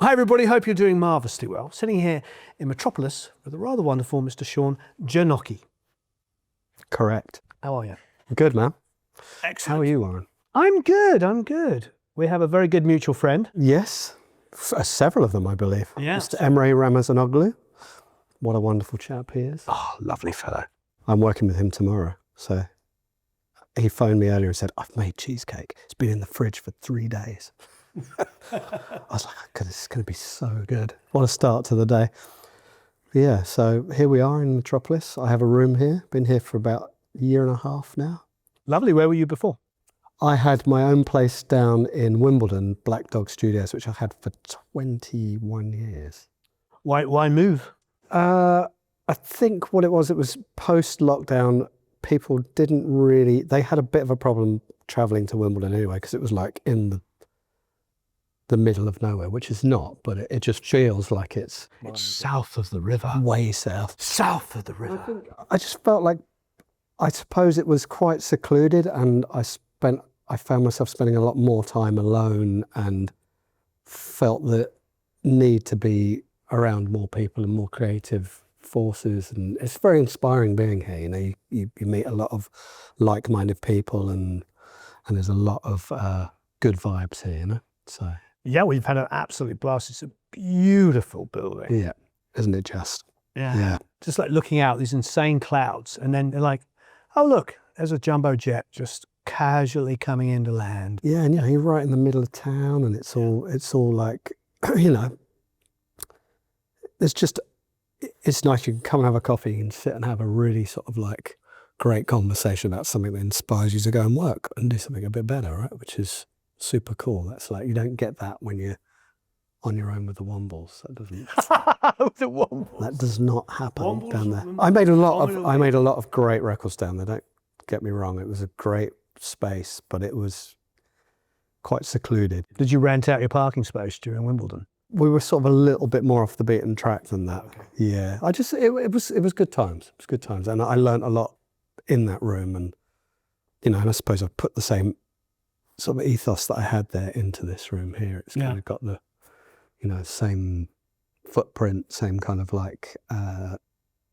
Hi everybody, hope you're doing marvellously well. Sitting here in Metropolis with the rather wonderful Mr. Sean Genockey. Correct. How are you? Good, man. Excellent. How are you, Warren? I'm good. We have a very good mutual friend. Yes, several of them, I believe. Yeah. Mr. Emre Ramazanoglu. What a wonderful chap he is. Oh, lovely fellow. I'm working with him tomorrow. So he phoned me earlier and said, I've made cheesecake. It's been in the fridge for 3 days. I was like, God, this is going to be so good. What a start to the day. Yeah, so here we are in Metropolis. I have a room here. Been here for about a year and a half now. Lovely. Where were you before? I had my own place down in Wimbledon, Black Dog Studios, which I've had for 21 years. Why move? I think what it was post-lockdown. People didn't really, they had a bit of a problem traveling to Wimbledon anyway, because it was like in the middle of nowhere, which is not, but it just feels like it's south of the river. Way south. South of the river. I just felt like, I suppose it was quite secluded, and I found myself spending a lot more time alone and felt the need to be around more people and more creative forces. And it's very inspiring being here. You know, you meet a lot of like-minded people, and there's a lot of good vibes here, you know, so. Yeah, we've had an absolute blast. It's a beautiful building. Yeah, isn't it just? Yeah. Just like looking out, these insane clouds, and then they're like, oh look, there's a jumbo jet just casually coming into land. Yeah, and you're right in the middle of town, and it's all like, you know, it's nice. You can come and have a coffee and sit and have a really sort of like great conversation about something that inspires you to go and work and do something a bit better, right? Which is super cool. That's like, you don't get that when you're on your own with the Wombles. That doesn't. The Wombles. That does not happen Wombles down there. I made a lot of great records down there. Don't get me wrong. It was a great space, but it was quite secluded. Did you rent out your parking space during Wimbledon? We were sort of a little bit more off the beaten track than that. Okay. Yeah, it was good times. It was good times, and I learned a lot in that room, and you know, and I suppose I've put the same sort of ethos that I had there into this room here. It's kind of got the, you know, same footprint, same kind of like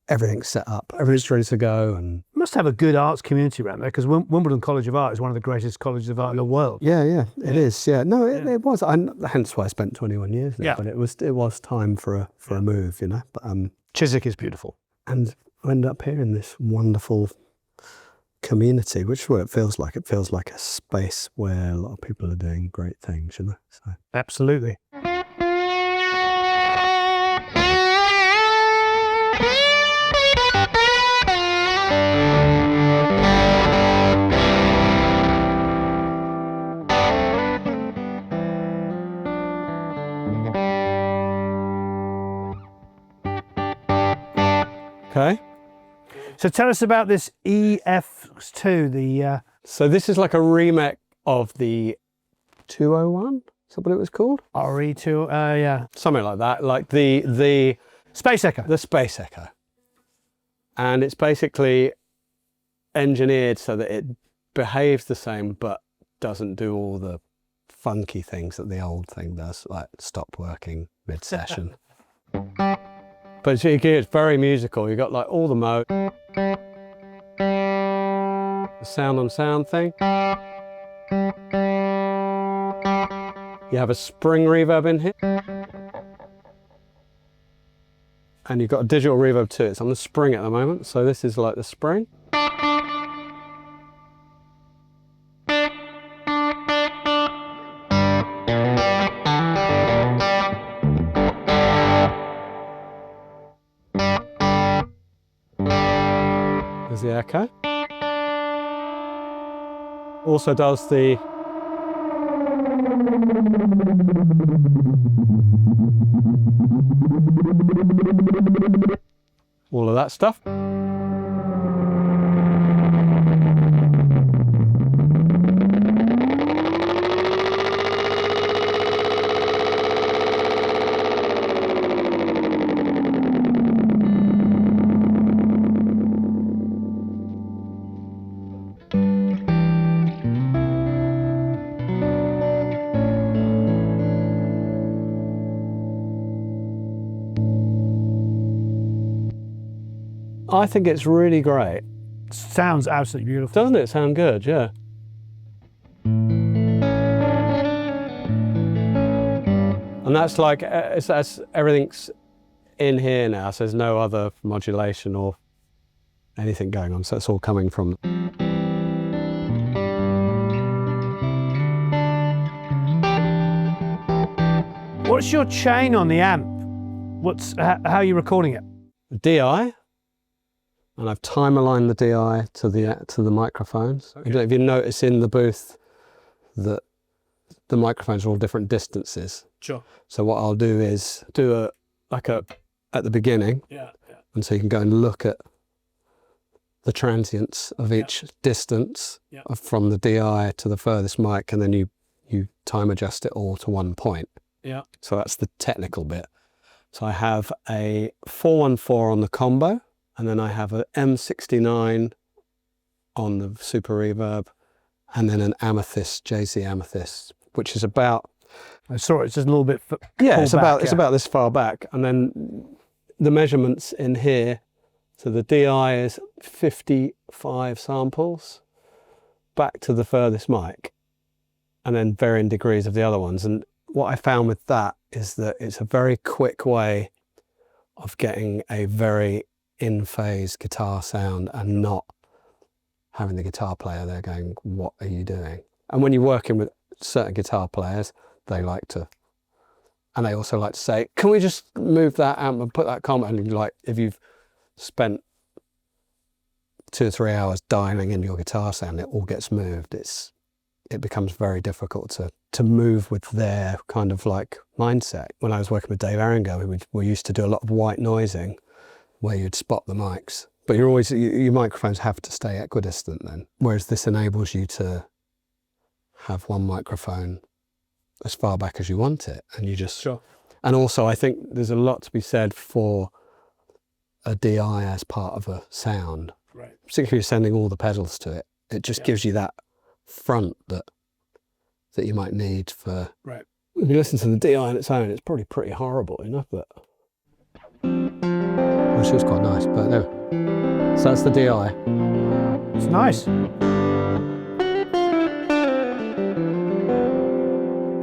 everything's set up, everything's ready to go, and You must have a good arts community around there, because Wimbledon College of Art is one of the greatest colleges of art in the world. yeah, it is. Yeah, no, it was. Hence why I spent 21 years there. Yeah. But it was time for a move, you know. But Chiswick is beautiful. and I ended up here in this wonderful community, which is what it feels like. It feels like a space where a lot of people are doing great things, you know. So. Absolutely. Okay. So tell us about this EF2, the... So this is like a remake of the 201. Is that what it was called? RE2, yeah. Something like that. Like the Space Echo. The Space Echo. And it's basically engineered so that it behaves the same but doesn't do all the funky things that the old thing does, like stop working mid-session. But it's very musical. You got like all the mode, the sound on sound thing. You have a spring reverb in here. And you've got a digital reverb too. It's on the spring at the moment, so this is like the spring. There's the echo. Also does the all of that stuff. I think it's really great. Sounds absolutely beautiful. Doesn't it sound good? Yeah. And that's like, that's everything's in here now, so there's no other modulation or anything going on, so it's all coming from. What's your chain on the amp? How are you recording it? DI, and I've time aligned the DI to the microphones. Okay. I don't know if you notice in the booth that the microphones are all different distances. Sure. So what I'll do is do at the beginning, Yeah. and so you can go and look at the transients of each distance from the DI to the furthest mic, and then you time adjust it all to one point. Yeah. So that's the technical bit. So I have a 414 on the combo, and then I have an M-69 on the super reverb, and then an Amethyst, JZ Amethyst, which is about. I saw it's just a little bit. It's about this far back, and then the measurements in here. So the DI is 55 samples back to the furthest mic, and then varying degrees of the other ones. And what I found with that is that it's a very quick way of getting a very in-phase guitar sound and not having the guitar player there going, what are you doing? And when you're working with certain guitar players, they like to, and they also like to say, can we just move that amp and put that combo? And like, if you've spent 2 or 3 hours dialing in your guitar sound, it all gets moved. It becomes very difficult to move with their kind of like mindset. When I was working with Dave Aringo, we used to do a lot of white noising where you'd spot the mics, but your microphones have to stay equidistant then. Whereas this enables you to have one microphone as far back as you want it, and you just. Sure. And also I think there's a lot to be said for a DI as part of a sound. Right. Particularly if you're sending all the pedals to it. It just gives you that front that you might need for. Right. If you listen to the DI on its own, it's probably pretty horrible, you know, but. Well, she was quite nice, but no. So that's the DI. It's nice.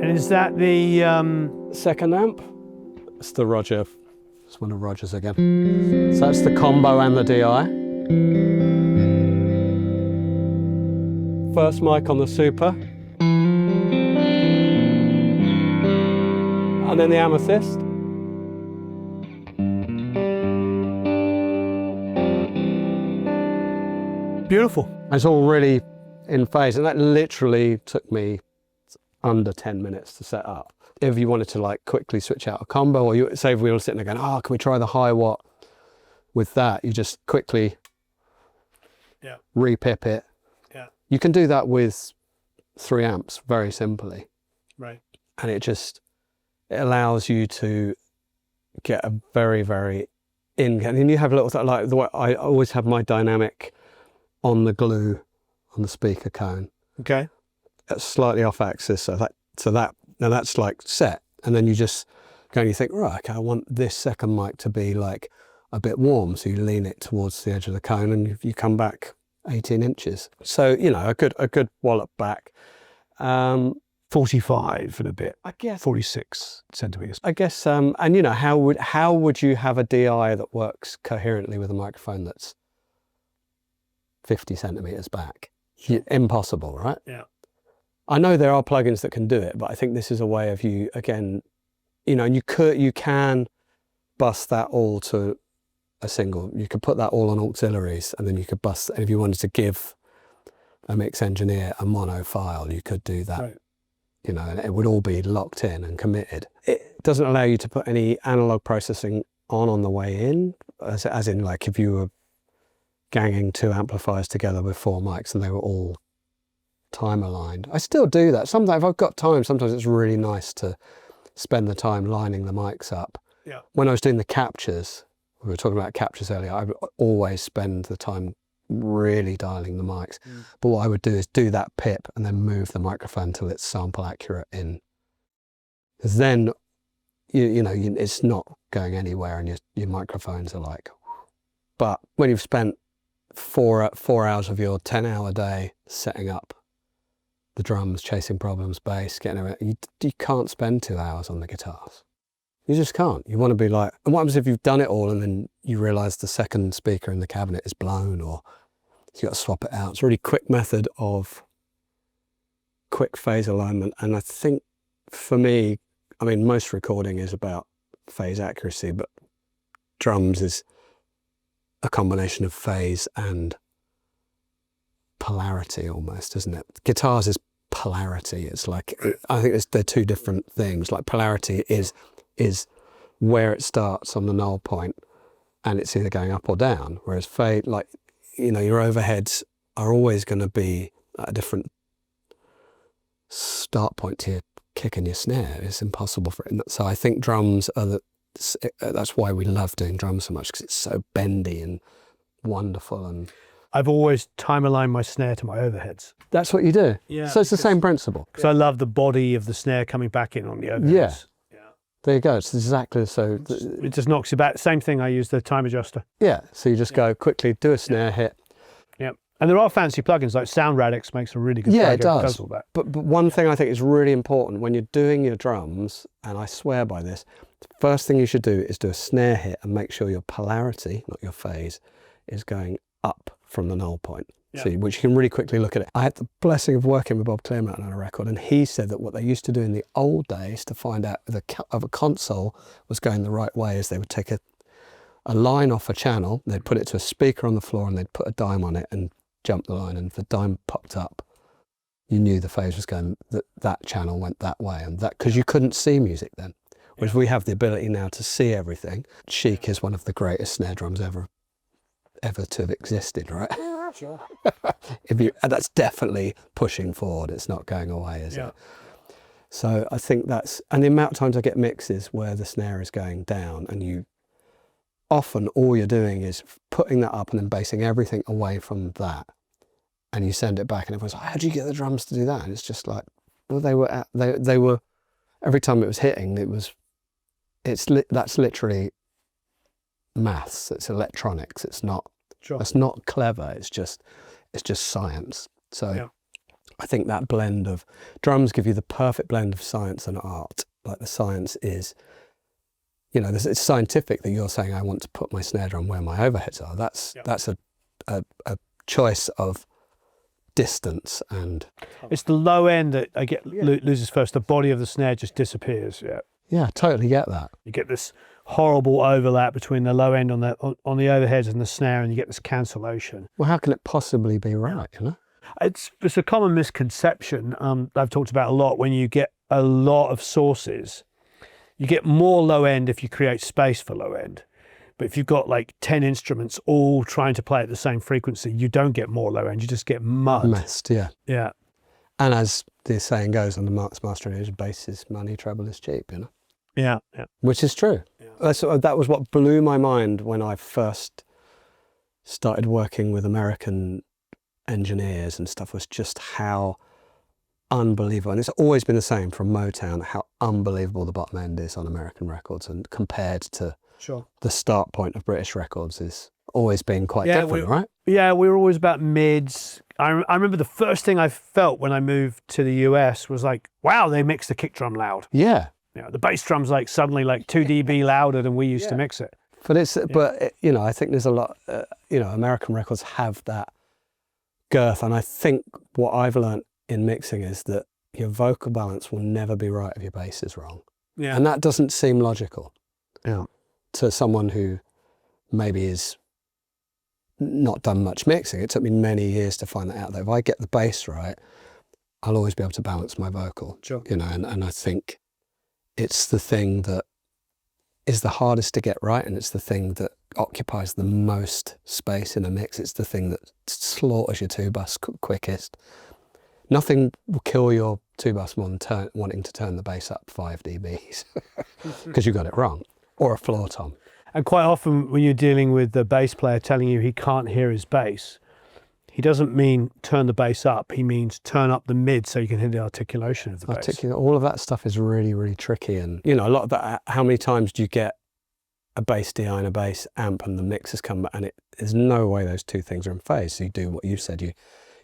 And is that the second amp? It's the Roger. It's one of Roger's again. So that's the combo and the DI. First mic on the super. And then the Amethyst. beautiful? It's all really in phase, and that literally took me under 10 minutes to set up. If you wanted to like quickly switch out a combo, or you say if we were sitting there going, oh, can we try the high watt with that? You just quickly re-pip it. Yeah. You can do that with 3 amps very simply. Right. And it allows you to get a very, very and then you have a little, like the way I always have my dynamic on the glue on the speaker cone. Okay. It's slightly off axis, so now that's like set, and then you just go and you think, right, okay, I want this second mic to be like a bit warm, so you lean it towards the edge of the cone and you come back 18 inches. So, you know, a good wallop back. 45 and a bit. I guess 46 centimeters. I guess, and you know, how would you have a DI that works coherently with a microphone that's 50 centimeters back? Impossible, right? Yeah. I know there are plugins that can do it, but I think this is a way of you, again, you know, and you can bus that all to a single. You could put that all on auxiliaries, and then you could bus, and if you wanted to give a mix engineer a mono file, you could do that. Right. You know, and it would all be locked in and committed. It doesn't allow you to put any analog processing on the way in, as in like if you were ganging 2 amplifiers together with 4 mics and they were all time aligned. I still do that. Sometimes if I've got time, sometimes it's really nice to spend the time lining the mics up. Yeah. When I was doing the captures, we were talking about captures earlier, I would always spend the time really dialing the mics. But what I would do is do that pip and then move the microphone till it's sample accurate in. Because then, you know, it's not going anywhere, and your microphones are like But when you've spent 4 hours of your 10-hour day setting up the drums, chasing problems, bass, getting everything, you can't spend 2 hours on the guitars. You just can't. You want to be like, and what happens if you've done it all and then you realise the second speaker in the cabinet is blown, or you've got to swap it out. It's a really quick method of quick phase alignment. And I think for me, I mean, most recording is about phase accuracy, but drums is a combination of phase and polarity almost, isn't it? Guitars is polarity. It's like, I think they're two different things. Like polarity is where it starts on the null point and it's either going up or down, whereas fade, like, you know, your overheads are always going to be at a different start point to your kick and your snare. It's impossible for it. So I think drums are that's why we love doing drums so much, because it's so bendy and wonderful. And I've always time aligned my snare to my overheads. that's what you do. Yeah. So it's the same principle. Because I love the body of the snare coming back in on the overheads. Yeah. There you go. It's exactly so. It just knocks you back. Same thing, I use the time adjuster. Yeah. So you just go quickly, do a snare hit. Yeah. And there are fancy plugins, like Sound Radix makes a really good Yeah, plugin it that does. all that. But one thing I think is really important when you're doing your drums, and I swear by this, the first thing you should do is do a snare hit and make sure your polarity, not your phase, is going up from the null point. Yeah. So, which you can really quickly look at it. I had the blessing of working with Bob Clearmountain on a record, and he said that what they used to do in the old days to find out of a console was going the right way is they would take a line off a channel, they'd put it to a speaker on the floor, and they'd put a dime on it and jump the line, and if the dime popped up, you knew the phase was going, that channel went that way, and that, because you couldn't see music then. Whereas we have the ability now to see everything. Chic is one of the greatest snare drums ever to have existed, right? Sure. And that's definitely pushing forward. It's not going away, is it? So I think that's, and the amount of times I get mixes where the snare is going down, and you often all you're doing is putting that up and then basing everything away from that, and you send it back, and everyone's like, "How do you get the drums to do that?" And it's just like, well, they were every time it was hitting, that's literally maths. It's electronics. It's not. Sure. That's not clever. It's just science. So I think that blend of drums give you the perfect blend of science and art. Like the science is, you know, it's scientific that you're saying I want to put my snare drum where my overheads are. That's a choice of distance, and it's the low end that I get loses first. The body of the snare just disappears. Yeah, totally get that. You get this horrible overlap between the low end on the overheads and the snare, and you get this cancellation. Well, how can it possibly be right? You know, it's a common misconception I've talked about a lot. When you get a lot of sources, you get more low end if you create space for low end. But if you've got like 10 instruments all trying to play at the same frequency, you don't get more low end. You just get messed. Yeah. And as the saying goes on the Mark's Mastering, bass is money, treble is cheap. You know. Yeah. Which is true. Yeah. That was what blew my mind when I first started working with American engineers and stuff, was just how unbelievable, and it's always been the same from Motown, how unbelievable the bottom end is on American records, and compared to the start point of British records is always been quite different, right? Yeah, we were always about mids. I remember the first thing I felt when I moved to the US was like, wow, they mix the kick drum loud. Yeah. You know, the bass drum's like suddenly like 2 dB louder than we used to mix it. But you know, I think there's a lot, you know, American records have that girth, and I think what I've learned in mixing is that your vocal balance will never be right if your bass is wrong. Yeah. And that doesn't seem logical. Yeah. To someone who maybe is not done much mixing. It took me many years to find that out, that if I get the bass right, I'll always be able to balance my vocal. Sure. You know, and I think it's the thing that is the hardest to get right, and it's the thing that occupies the most space in a mix. It's the thing that slaughters your two-bus quickest. Nothing will kill your two-bus more than wanting to turn the bass up 5 dBs because you got it wrong, or a floor tom. And quite often when you're dealing with the bass player telling you he can't hear his bass, he doesn't mean turn the bass up, he means turn up the mid so you can hear the articulation of the bass. All of that stuff is really, really tricky. And, you know, a lot of that, how many times do you get a bass DI and a bass amp and the mixers come back, and there's no way those two things are in phase. So you do what you said, you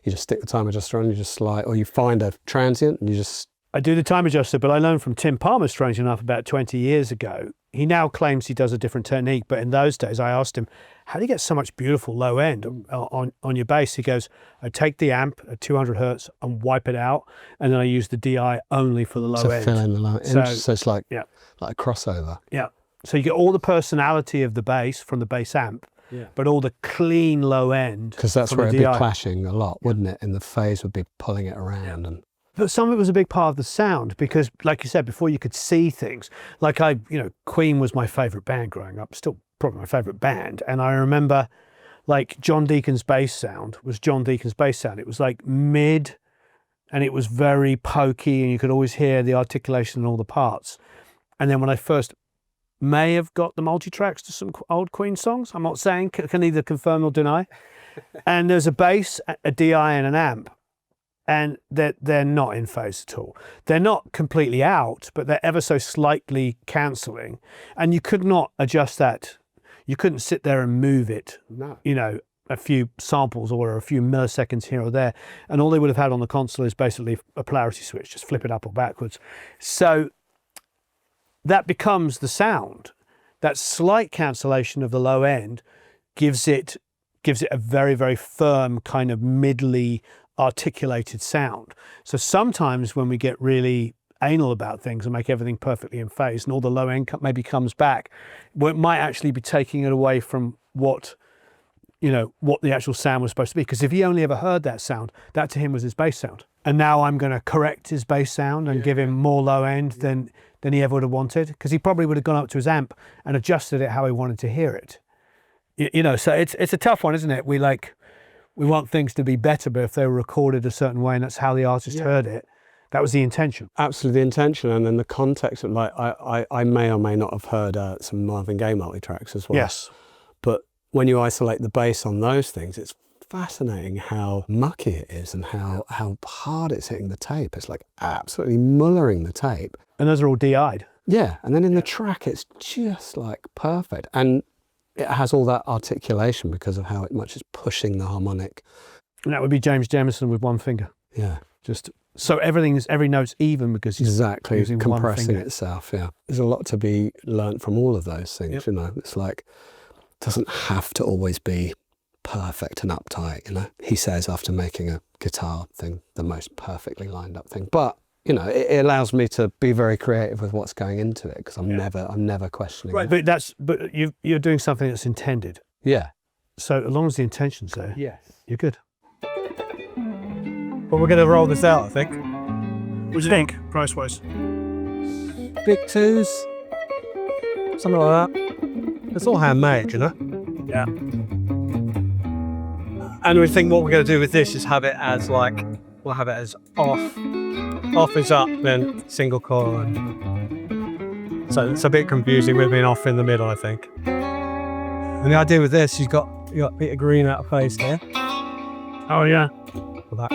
just stick the time adjuster on, you just slide, or you find a transient and you just... I do the time adjuster, but I learned from Tim Palmer, strange enough, about 20 years ago. He now claims he does a different technique, but in those days I asked him, how do you get so much beautiful low end on your bass? He goes, I take the amp at 200 hertz and wipe it out, and then I use the DI only for the low end. Fill in the low end. So it's like, like a crossover. Yeah. So you get all the personality of the bass from the bass amp, but all the clean low end. Because that's where it'd be clashing a lot, wouldn't it? And the phase would be pulling it around. And but some of it was a big part of the sound because, like you said before, you could see things. Like Queen was my favourite band growing up, still probably my favourite band. And I remember, like, John Deacon's bass sound was John Deacon's bass sound. It was like mid, and it was very pokey, and you could always hear the articulation in all the parts. And then when I first may have got the multi-tracks to some old Queen songs, I'm not saying, can neither confirm or deny. And there's a bass, a DI, and an amp. And they're not in phase at all. They're not completely out, but they're ever so slightly cancelling. And you could not adjust that. You couldn't sit there and move it, a few samples or a few milliseconds here or there. And all they would have had on the console is basically a polarity switch, just flip it up or backwards. So that becomes the sound. That slight cancellation of the low end gives it a very, very firm kind of middly articulated sound. So sometimes when we get really anal about things and make everything perfectly in phase and all the low end maybe comes back, well, it might actually be taking it away from what the actual sound was supposed to be. Because if he only ever heard that sound, that to him was his bass sound. And now I'm going to correct his bass sound and give him more low end than he ever would have wanted, because he probably would have gone up to his amp and adjusted it how he wanted to hear it. So it's a tough one, isn't it? We want things to be better, but if they were recorded a certain way and that's how the artist heard it, that was the intention. Absolutely the intention. And then the context of, like, I may or may not have heard some Marvin Gaye multi-tracks as well. Yes. But when you isolate the bass on those things, it's fascinating how mucky it is and how hard it's hitting the tape. It's like absolutely mullering the tape. And those are all DI'd. Yeah. And then in the track, it's just like perfect. And it has all that articulation because of how much it's pushing the harmonic. And that would be James Jamison with one finger. Yeah. Just so every note's even because he's using compressing one finger. itself. Yeah. There's a lot to be learnt from all of those things. It's like, it doesn't have to always be perfect and uptight. He says after making a guitar thing, the most perfectly lined up thing. But it allows me to be very creative with what's going into it, because I'm never questioning. Right, it. but you're doing something that's intended. Yeah. So as long as the intention's there, you're good. But we're going to roll this out, I think. What do you think, price-wise? Big twos, something like that. It's all handmade, Yeah. And we think what we're going to do with this is have it as we'll have it as off. Off is up, then single coil. So it's a bit confusing with being off in the middle, I think. And the idea with this, you got a bit of green out of phase here. Oh yeah. For that.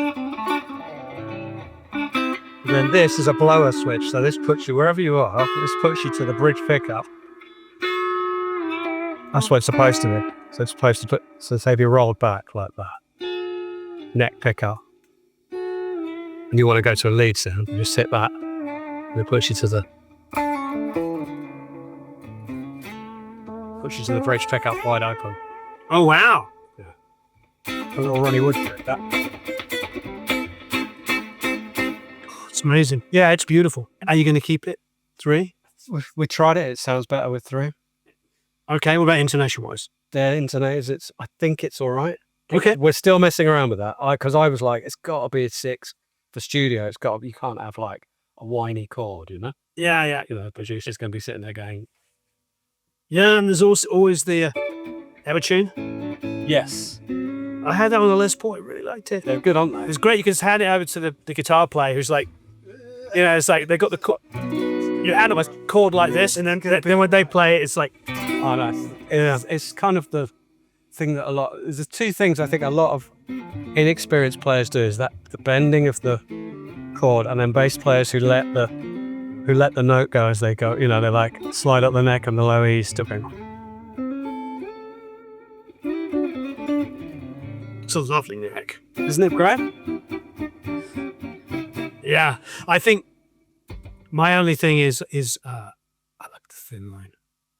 And then this is a blower switch, so this puts you wherever you are. This puts you to the bridge pickup. That's what it's supposed to be. So it's supposed to say if you rolled back like that. Neck pickup. And you want to go to a lead sound, you just hit that, and it puts you to the bridge pickup wide open. Oh wow! Yeah. A little Ronnie Wood trick, that. It's amazing. Yeah, it's beautiful. Are you going to keep it 3? We tried it. It sounds better with 3. Okay. What about intonation-wise? The intonators, I think it's all right. Okay. We're still messing around with that. Because I was like, it's got to be a 6. For studio, you can't have like a whiny chord, Yeah. The producer's going to be sitting there going, yeah, and there's also always the Evertune. yes. I had that on the Les Paul. I really liked it. They're good, aren't they? It's great. You can just hand it over to the guitar player who's like, it's like they've got the chord. You hand them a chord like this, and then when they play it, it's like, oh no. It's kind of the thing that there's 2 things I think a lot of inexperienced players do, is that the bending of the chord, and then bass players who let the note go as they go, they like slide up the neck and the low E still going. It's a lovely neck. Isn't it great? Yeah, I think my only thing is I like the thin line.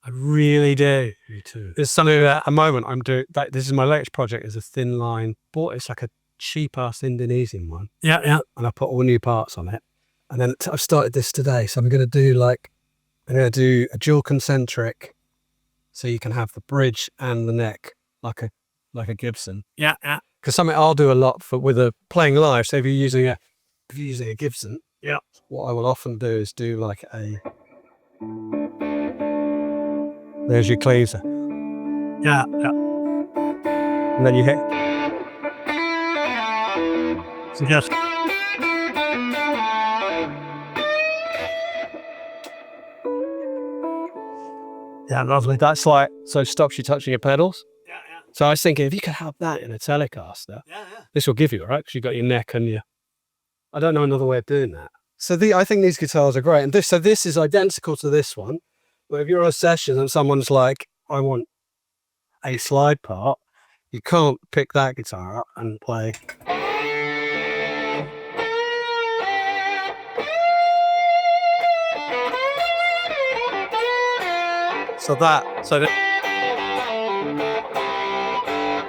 I really do. Me too. There's something at a moment I'm doing. This is my latest project. Is a thin line. It's like a cheap ass Indonesian one, Yeah, yeah. and I put all new parts on it. And then I've started this today, so I'm going to do a dual concentric, so you can have the bridge and the neck like a Gibson. Yeah, yeah. Because something I'll do a lot playing live. So if you're using a Gibson, Yeah. what I will often do is do like a. There's your cleaser, Yeah, yeah. and then you hit. So just yeah, lovely. That's like so it stops you touching your pedals. Yeah, yeah. So I was thinking if you could have that in a Telecaster, Yeah, yeah. this will give you, right? Because you've got your neck and your. I don't know another way of doing that. So I think these guitars are great, and this is identical to this one. But if you're on a session and someone's like, "I want a slide part," you can't pick that guitar up and play.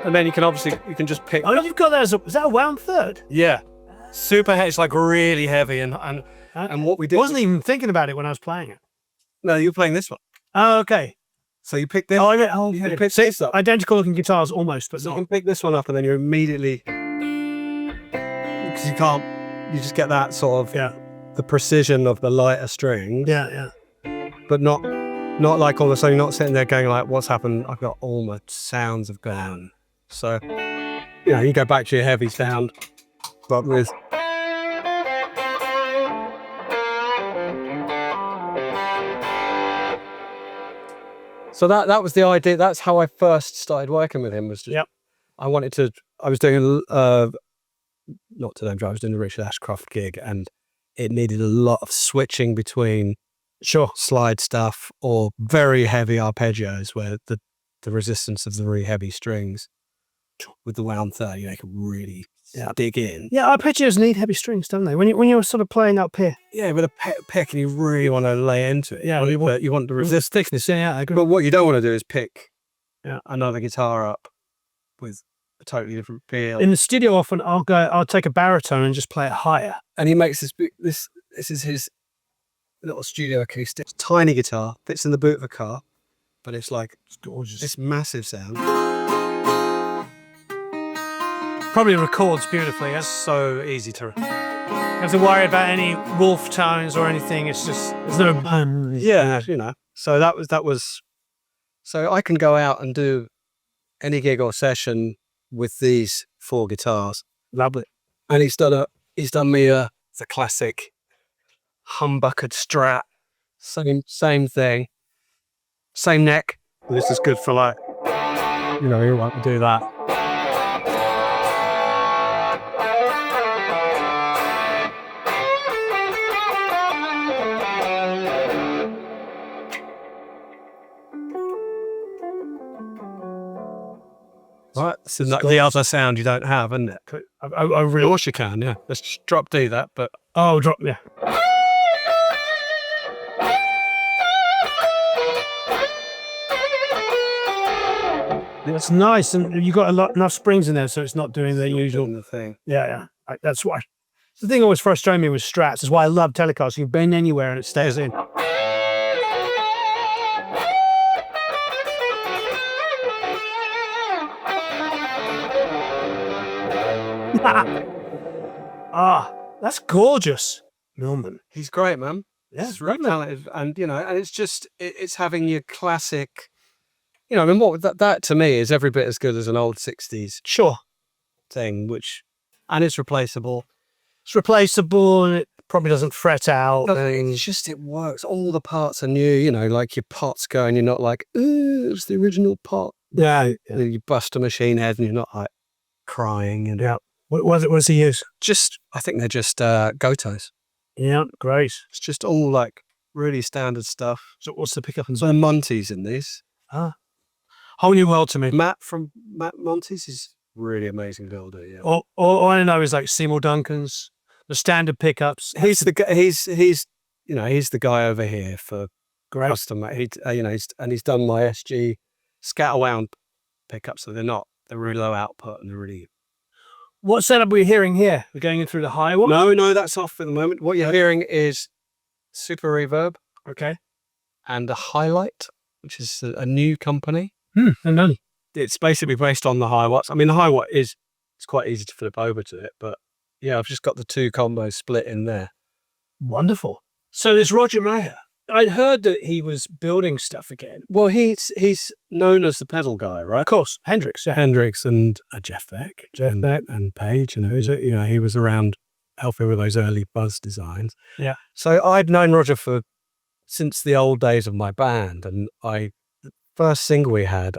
And then you can just pick. Oh, you've got that as is that a wound third? Yeah, super heavy. It's like really heavy, and what we did. I wasn't even thinking about it when I was playing it. No, you're playing this one. Oh, okay. So you pick this. You pick this up. identical looking guitars almost, but So you not. can pick this one up, and then you're immediately because you can't. You just get that sort of the precision of the lighter strings, Yeah, yeah. but not like all of a sudden you're not sitting there going like, "What's happened? I've got all my sounds have gone." So you go back to your heavy sound, but with. So that was the idea. That's how I first started working with him. Was just, I was doing not to name drop. I was doing a Richard Ashcroft gig, and it needed a lot of switching between slide stuff or very heavy arpeggios where the resistance of the really heavy strings with the wound third, you can really dig in. Yeah, arpeggios need heavy strings, don't they? When you're sort of playing up here. Yeah, with a pick, and you really want to lay into it. Yeah, but you want the resistance. thickness. Yeah, I agree. But what you don't want to do is pick another guitar up with a totally different feel. In the studio, often I'll take a baritone and just play it higher. And he makes this is his little studio acoustic. It's a tiny guitar, fits in the boot of a car, but it's like Gorgeous. this massive sound. Probably records beautifully. It's so easy to. You have to worry about any wolf tones or anything. It's just there's no. Yeah, So that was. So I can go out and do any gig or session with these 4 guitars. Lovely. And he's done me the classic humbuckered Strat. Same thing. Same neck. This is good for like. You want to do that. Right, this is like the other sound you don't have, isn't it? I Of really. course you can, yeah. Let's just drop D that, but Oh, drop. Yeah. It's nice, and you got enough springs in there, so it's not doing the usual. the thing. Yeah. That's why. The thing always frustrated me with Strats. Is why I love Telecasters. You've been anywhere and it stays in. That's gorgeous, Millman. He's great, man. Yeah, He's really talented, and and it's just it's having your classic. I mean, what that to me is every bit as good as an old '60s thing, and it's replaceable. It's replaceable, and it probably doesn't fret out. It's just it works. All the parts are new. Like your pot's going. You're not like, ooh, it's the original pot. Yeah. You bust a machine head, and you're not like crying. And What does he use? I think they're just Gotos. Yeah, great. It's just all like really standard stuff. So what's the pickup and So Monty's in these. whole new world to me. Matt Monty's is really amazing builder. Yeah. All I know is like Seymour Duncan's, the standard pickups. He's the guy. He's he's the guy over here for Great. custom. He's done my SG Scatterwound pickups, so they're really low output and they're really. What setup are we hearing here? We're going in through the high one? No, that's off at the moment. What you're hearing is Super Reverb Okay. and a Highlight, which is a new company. And none. It's basically based on the Highwatts. I mean, the Highwatt it's quite easy to flip over to it, but yeah, I've just got the two combos split in there. Wonderful. So there's Roger Mayer. I'd heard that he was building stuff again. Well, he's known as the pedal guy, right? Of course, Hendrix. Yeah. Hendrix and Jeff Beck, and Page, he was around helping with those early Buzz designs. Yeah. So I'd known Roger since the old days of my band, and the first single we had,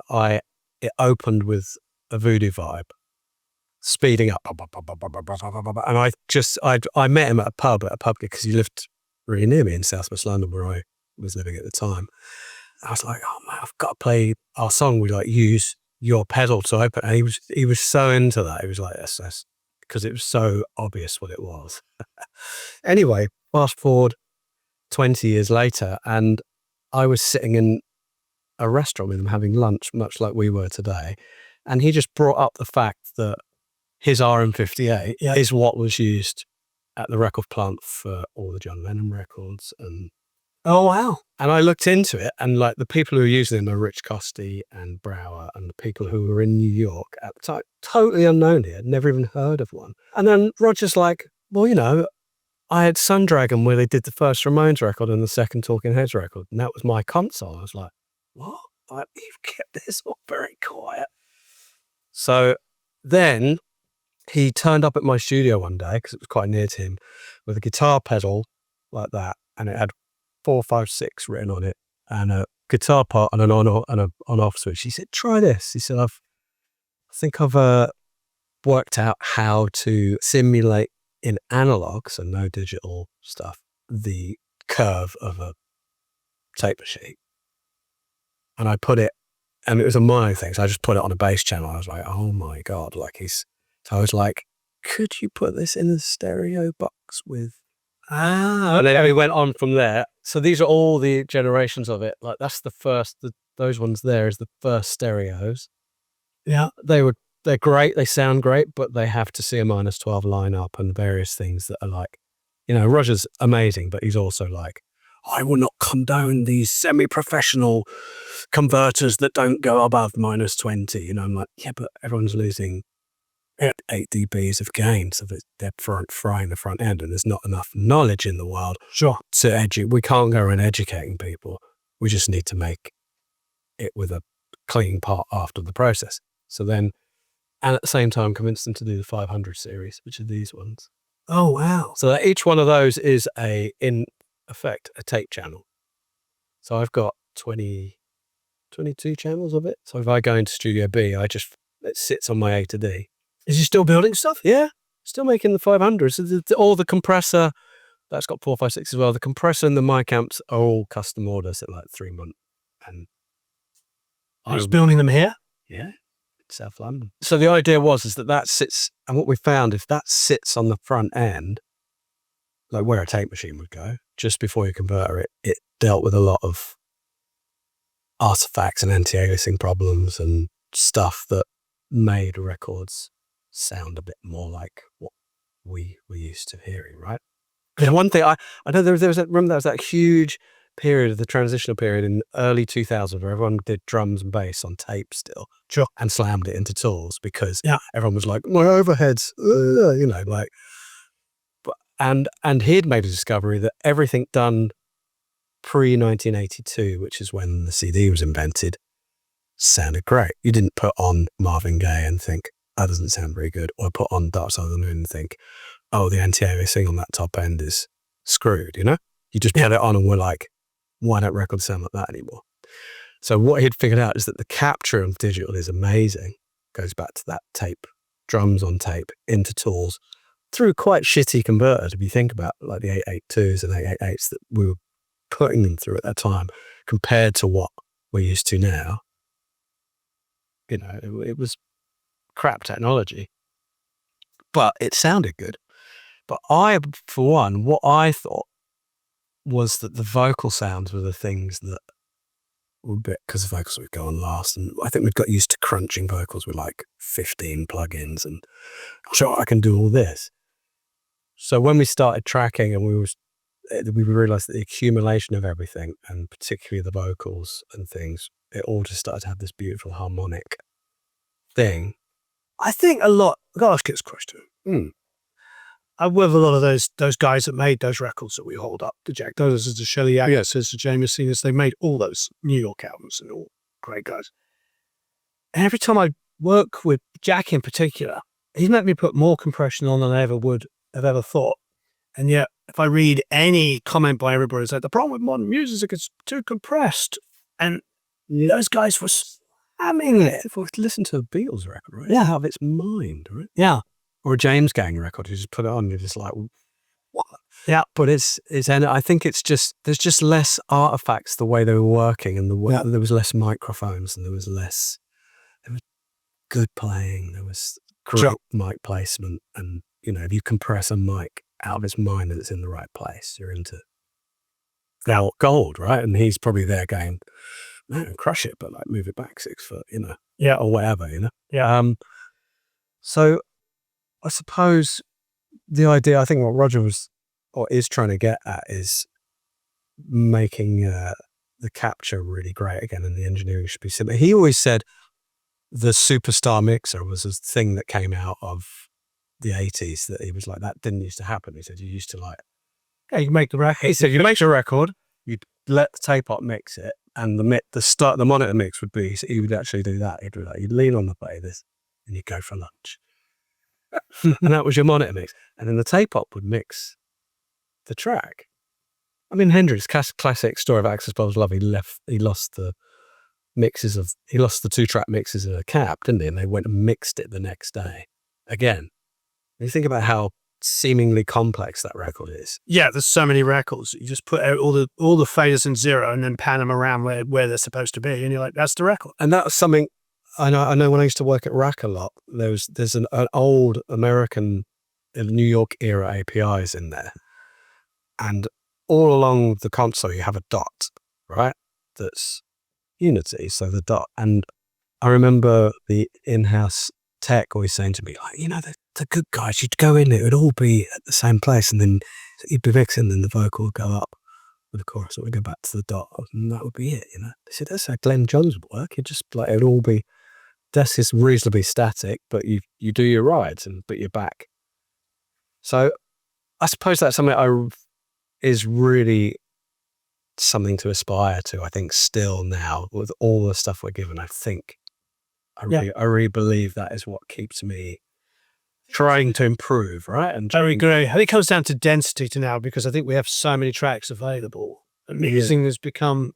it opened with a Voodoo Vibe, speeding up, and I met him at a pub because he lived really near me in Southwest London where I was living at the time. I was like, oh man, I've got to play our song. We like use your pedal to open. And he was so into that. He was like, yes, because it was so obvious what it was. Anyway, fast forward 20 years later, and I was sitting in a restaurant with him having lunch, much like we were today. And he just brought up the fact that his RM58 is what was used at the record plant for all the John Lennon records. And Oh, wow. And I looked into it, and like the people who were using them are Rich Costey and Brower, and the people who were in New York at the time, totally unknown here, never even heard of one. And then Roger's like, well, I had Sundragon where they did the first Ramones record and the second Talking Heads record, and that was my console. I was like, what? Like, you've kept this all very quiet. So then he turned up at my studio one day, because it was quite near to him, with a guitar pedal like that, and it had 456 written on it, and a guitar part and an on-off switch. He said, try this. He said, I think I've worked out how to simulate in analog, so no digital stuff, the curve of a tape machine. And I put it, and it was a mono thing, so I just put it on a bass channel. I was like, oh my God, so I was like, could you put this in a stereo box with... And then we went on from there. So these are all the generations of it. Like that's the first, those ones there is the first stereos. Yeah. They're great. They sound great, but they have to see a -12 lineup and various things that are like, Roger's amazing, but he's also like, I will not condone these semi-professional converters that don't go above -20. I'm like, yeah, but everyone's losing 8 dBs of gain, so that they're frying the front end, and there's not enough knowledge in the world to educate. We can't go around educating people. We just need to make it with a clean part after the process. So then, and at the same time, convince them to do the 500 series, which are these ones. Oh, wow. So that each one of those is in effect, a tape channel. So I've got 22 channels of it. So if I go into Studio B, it sits on my A to D. Is he still building stuff? Yeah, still making the 500s. So all the compressor, that's got 456 as well. The compressor and the mic amps are all custom orders at like 3 months. And he's building them here? Yeah, South London. So the idea was that sits, and what we found, if that sits on the front end, like where a tape machine would go, just before you convert it dealt with a lot of artifacts and anti-aliasing problems and stuff that made records sound a bit more like what we were used to hearing, right? And one thing I know there was that huge period of the transitional period in early 2000 where everyone did drums and bass on tape still, and slammed it into tools because everyone was like, my overheads, and he'd made a discovery that everything done pre-1982, which is when the CD was invented, sounded great. You didn't put on Marvin Gaye and think, that doesn't sound very good, or put on Dark Side of the Moon and think, oh, the anti-aliasing on that top end is screwed, You just put it on and we're like, why don't records sound like that anymore? So what he'd figured out is that the capture of digital is amazing. Goes back to that tape, drums on tape, into tools, through quite shitty converters, if you think about like the 882s and 888s that we were putting them through at that time, compared to what we're used to now. It was crap technology, but it sounded good. But for one, what I thought was that the vocal sounds were the things that were a bit, because the vocals would go on last, and I think we'd got used to crunching vocals with like 15 plugins, and sure, I can do all this. So when we started tracking and we realized that the accumulation of everything, and particularly the vocals and things, it all just started to have this beautiful harmonic thing. I think a lot. I got to ask you this question. I'm with a lot of those guys that made those records that we hold up, the Jack Douglases, the Shelley Yakuses, the James Seniors. They made all those New York albums, and all great guys. And every time I work with Jack in particular, he's made me put more compression on than I ever would have ever thought. And yet, if I read any comment by everybody, it's like, the problem with modern music is it's too compressed. And those guys were slamming it. If I listen to a Beatles record, right? Yeah. Out of its mind, right? Yeah. Or a James Gang record, you just put it on, you're just like, what? Yeah. But and I think there's just less artifacts the way they were working, and there was less microphones, and there was good playing, there was great mic placement, and if you compress a mic out of its mind that it's in the right place, you're into gold, right? And he's probably there going, no, crush it, but like move it back 6 foot, yeah, or whatever, yeah. So I suppose the idea, I think what Roger is trying to get at is making the capture really great again, and the engineering should be similar. He always said the superstar mixer was a thing that came out of the 80s, that he was like, that didn't used to happen. He said you used to you make the record. He said you make a record, you'd let the tape op mix it, and the monitor mix would be, he would actually do that. He'd do that. You'd lean on the play this, and you'd go for lunch. And that was your monitor mix. And then the tape op would mix the track. I mean, Hendrix, classic story of Access Bubbles Love, he lost the 2-track mixes in a cab, didn't he? And they went and mixed it the next day again. And you think about how seemingly complex that record is. Yeah, there's so many records. You just put out all the faders in 0 and then pan them around where they're supposed to be, and you're like, that's the record. And that was something I know when I used to work at Rack a lot, there's an old American New York era APIs in there. And all along the console, you have a dot, right? That's unity, so the dot. And I remember the in-house tech always saying to me, like, the good guys, you'd go in, it would all be at the same place, and then you'd be mixing, and the vocal would go up with the chorus, it would go back to the dot, and that would be it, They said, that's how Glenn Jones would work. It'd just, like, it'd all be, desk is reasonably static, but you do your rides, but you're back. So I suppose that's something is really something to aspire to, I think, still now, with all the stuff we're given. I think I really believe that is what keeps me trying to improve, right? And I agree. I think it comes down to density to now, because I think we have so many tracks available. And mixing has become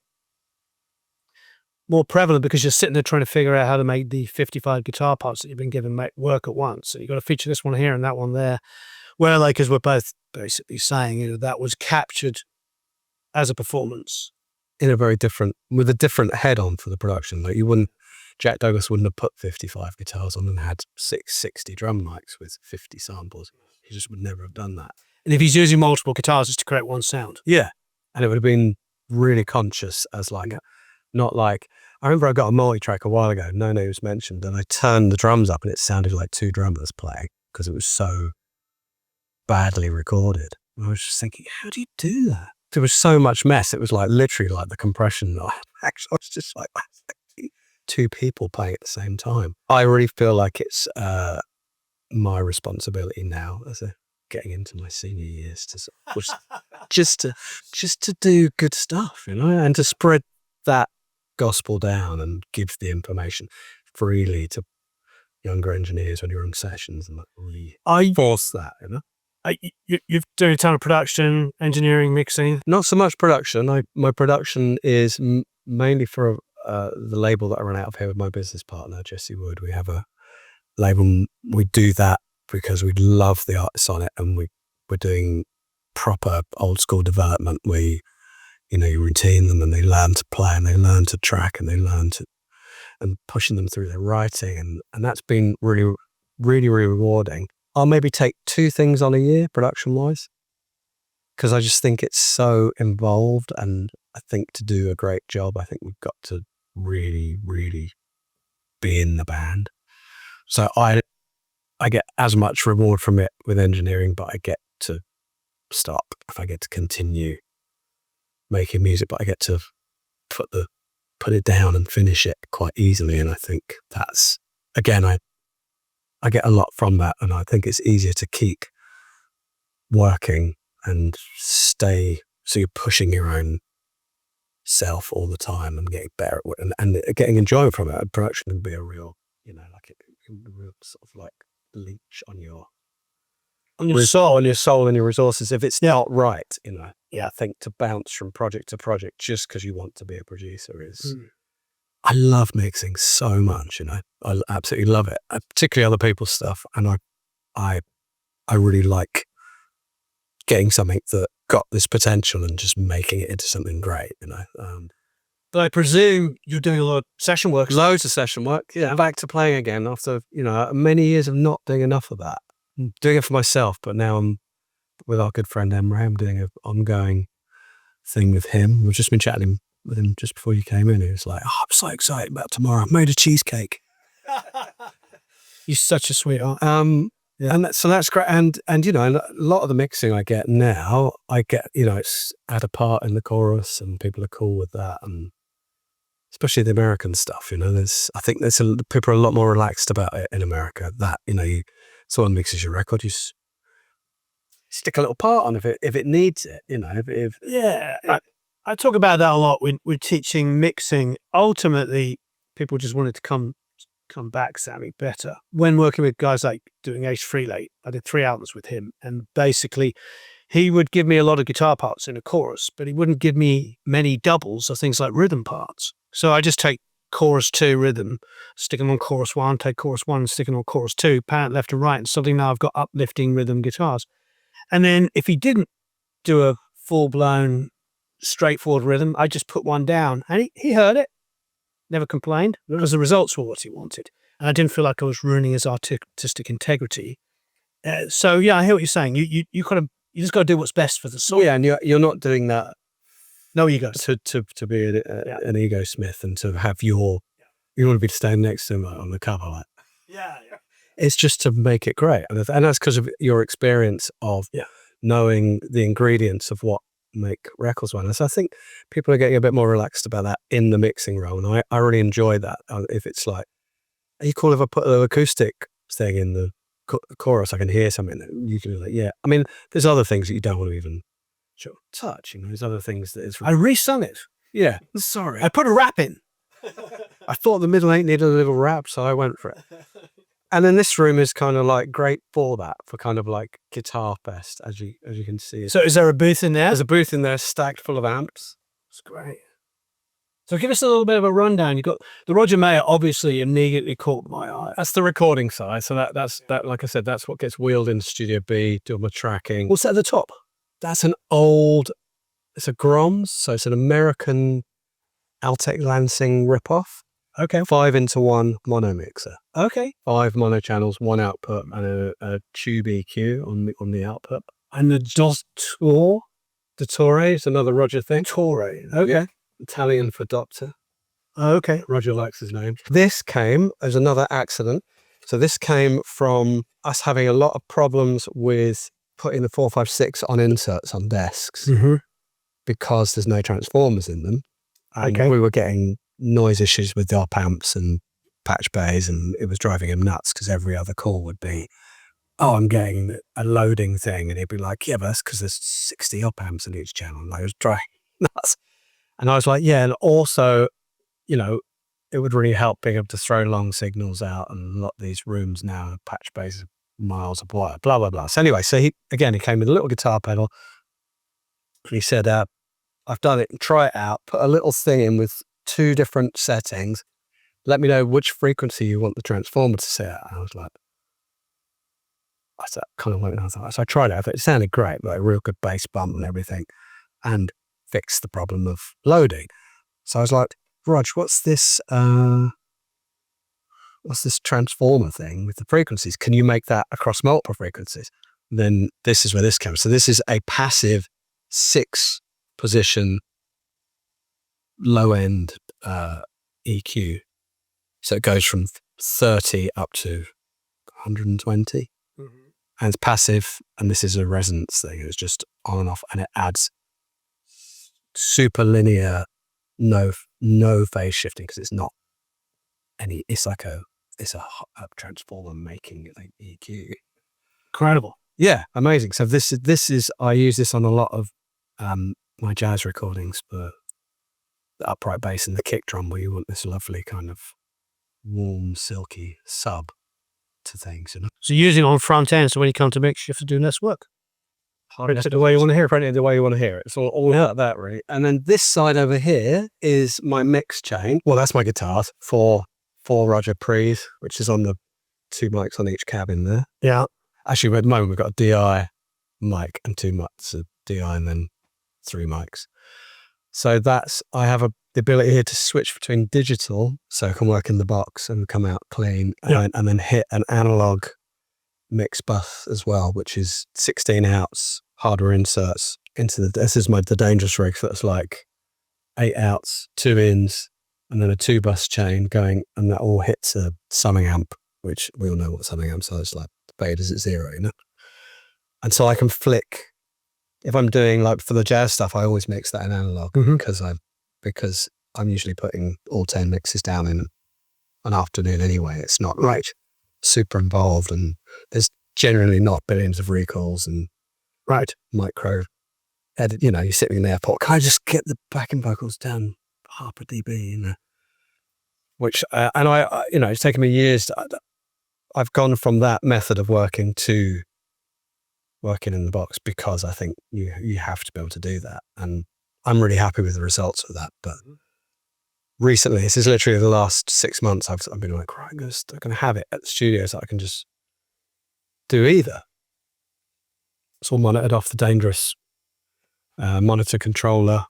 more prevalent because you're sitting there trying to figure out how to make the 55 guitar parts that you've been given work at once. So you've got to feature this one here and that one there. Where, like, as we're both basically saying, that was captured as a performance. In a very different, with a different head on for the production. Like, Jack Douglas wouldn't have put 55 guitars on and had 660 drum mics with 50 samples. He just would never have done that. And if he's using multiple guitars, it's to create one sound. Yeah. And it would have been really conscious as like, not like, I remember I got a multi-track a while ago, No Names Mentioned, and I turned the drums up and it sounded like 2 drummers playing because it was so badly recorded. And I was just thinking, how do you do that? There was so much mess. It was like literally like the compression. Actually, I was just like 2 people playing at the same time. I really feel like it's my responsibility now as getting into my senior years just to do good stuff, and to spread that gospel down and give the information freely to younger engineers when you're on sessions, and really force that, You're doing a ton of production, engineering, mixing. Not so much production. My production is mainly for the label that I run out of here with my business partner, Jesse Wood. We have a label. We do that because we love the artists on it, and we're doing proper old school development where you routine them and they learn to play and they learn to track and they learn to, and pushing them through their writing. And that's been really, really, really rewarding. I'll maybe take 2 things on a year production-wise, because I just think it's so involved. And I think to do a great job, I think we've got to really, really be in the band. So I get as much reward from it with engineering, but I get to stop if I get to continue making music, but I get to put it down and finish it quite easily. And I think that's, again, I get a lot from that, and I think it's easier to keep working and stay, so you're pushing your own self all the time and getting better at it and getting enjoyment from it. And production can be a real, like it can be a real sort of like leech on your soul and your resources if it's not right. I think to bounce from project to project just because you want to be a producer is. I love mixing so much, I absolutely love it, particularly other people's stuff, and I really like getting something that got this potential and just making it into something great. But I presume you're doing a lot of session work. Loads of session work. Yeah, back to playing again after many years of not doing enough of that. I'm doing it for myself, but now I'm with our good friend Emre. I'm doing an ongoing thing with him. We've just been chatting with him just before you came in. He was like, "Oh, I'm so excited about tomorrow. I made a cheesecake." You're such a sweetheart. And so that's great. And a lot of the mixing I get now, it's add a part in the chorus, and people are cool with that, and especially the American stuff. I think people are a lot more relaxed about it in America. That someone mixes your record, you stick a little part on if it needs it. I talk about that a lot when we're teaching mixing. Ultimately, people just wanted to come back sounding better. When working with guys like doing Ace Frehley, I did 3 albums with him, and basically he would give me a lot of guitar parts in a chorus, but he wouldn't give me many doubles or things like rhythm parts. So I just take chorus 2 rhythm, stick them on chorus 1, take chorus 1, stick them on chorus 2, pan it left and right, and suddenly now I've got uplifting rhythm guitars. And then if he didn't do a full-blown straightforward rhythm, I just put one down, and he heard it, never complained, because the results were what he wanted, and I didn't feel like I was ruining his artistic integrity. So yeah, I hear what you're saying. You just got to do what's best for the song. Yeah, and you're not doing that. No ego. To be an ego smith and to have you want to be standing next to him on the cover. Like, yeah. It's just to make it great, and that's because of your experience of knowing the ingredients of what make records well. And so I think people are getting a bit more relaxed about that in the mixing role, and I really enjoy that. If it's like, are you cool if I put a little acoustic thing in the chorus, I can hear something that you can be like, yeah. I mean, there's other things that you don't want to even touch. There's other things that I resung it. Yeah, sorry. I put a rap in. I thought the middle 8 needed a little rap, so I went for it. And then this room is kind of like great for that, for kind of like guitar fest, as you can see. So is there a booth in there? There's a booth in there stacked full of amps. It's great. So give us a little bit of a rundown. You've got the Roger Mayer, obviously immediately caught my eye. That's the recording side. So that's like I said, that's what gets wheeled into Studio B, doing my tracking. What's at the top? That's it's a Groms, so it's an American Altec Lansing ripoff. Okay. 5-into-1 mono mixer. Okay. 5 mono channels, 1 output, and a tube EQ on the output. And the Dottore is another Roger thing. Dottore. Okay. Yeah. Italian for doctor. Okay. Roger likes his name. This came as another accident. So this came from us having a lot of problems with putting the 456 on inserts on desks because there's no transformers in them. And we were getting noise issues with the op amps and patch bays, and it was driving him nuts because every other call would be, "Oh, I'm getting a loading thing," and he'd be like, "Yeah, but that's because there's 60 op amps in each channel." And I was driving nuts, and I was like, "Yeah," and also, it would really help being able to throw long signals out, and a lot of these rooms now have patch bays miles of wire, blah blah blah. So anyway, he came with a little guitar pedal, and he said, "I've done it, try it out, put a little thing in with 2 different settings, let me know which frequency you want the transformer to set at." And I was like, so I tried it. It sounded great, like a real good bass bump and everything, and fixed the problem of loading. So I was like, "Rog, what's this what's this transformer thing with the frequencies? Can you make that across multiple frequencies? Then this is where this comes. So this is a passive 6-position low-end EQ. So it goes from 30 up to 120. And it's passive, and this is a resonance thing. It's just on and off, and it adds super linear, no phase shifting, because it's not any. It's like a transformer making like EQ. Incredible. Yeah, amazing. So this is I use this on a lot of my jazz recordings for the upright bass and the kick drum, where you want this lovely kind of warm, silky sub to things. You know? So using it on front end, so when you come to mix, you have to do less work. It's the way you want to hear it. The way you want to hear it. It's all about that, really. And then this side over here is my mix chain. Well, that's my guitars for Roger Prees, which is on the 2 mics on each cabin there. Yeah. Actually, at the moment we've got a DI mic and 2 mics, a DI and then 3 mics. So I have the ability here to switch between digital, so I can work in the box and come out clean, and then hit an analog mix bus as well, which is 16 outs, hardware inserts into this is the dangerous rig, so that's like 8 outs, 2 ins, and then a 2-bus chain going, and that all hits a summing amp, which we all know what summing amps are. It's like fader's at 0, you know? And so I can flick, if I'm doing like for the jazz stuff, I always mix that in analog because I'm usually putting all 10 mixes down in an afternoon anyway. It's not like super involved, and there's generally not billions of recalls and micro edit. You know, you're sitting in the airport, can I just get the backing vocals down half a dB, you know? Which, and I, you know, it's taken me years. I've gone from that method of working to working in the box because I think you have to be able to do that. And I'm really happy with the results of that. But recently, this is literally the last 6 months, I've been like, right, I'm going to have it at the studio so I can just do either. It's all monitored off the dangerous monitor controller.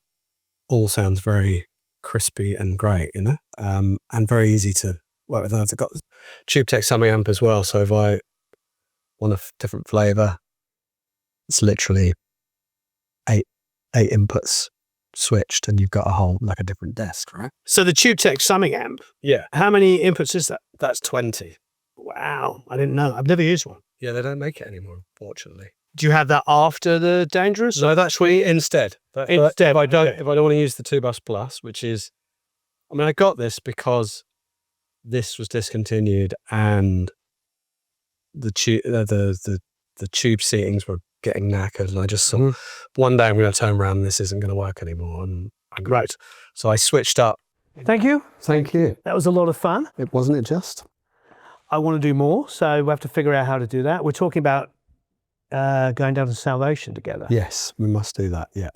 All sounds very crispy and great, you know, and very easy to work with. I've got the Tube Tech summing amp as well. So if I want a different flavor, it's literally eight inputs switched, and you've got a different desk, right? So the Tube Tech summing amp, Yeah. how many inputs is that? That's 20. Wow, I didn't know. I've never used one. Yeah, they don't make it anymore, unfortunately. Do you have that after the dangerous? No, that's really instead. Instead, if I don't want to use the 2-bus plus, which is, I mean, I got this because this was discontinued and the tube seatings were getting knackered, and I just thought one day I'm going to turn around and this isn't going to work anymore. And so I switched up. Thank you. Thank you. That was a lot of fun. Wasn't it just? I want to do more, so we have to figure out how to do that. We're talking about going down to Salvation together. Yes, we must do that. Yeah.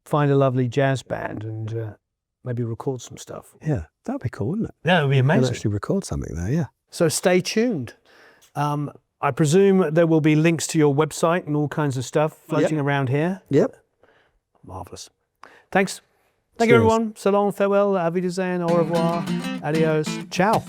Find a lovely jazz band and maybe record some stuff. Yeah, that'd be cool, wouldn't it? Yeah, it would be We can amazing. actually record something there. Yeah. So stay tuned. I presume there will be links to your website and all kinds of stuff floating around here. Yep. Marvelous. Thanks. Thank you, everyone. So long, farewell, auf Wiedersehen, au revoir, adios, ciao.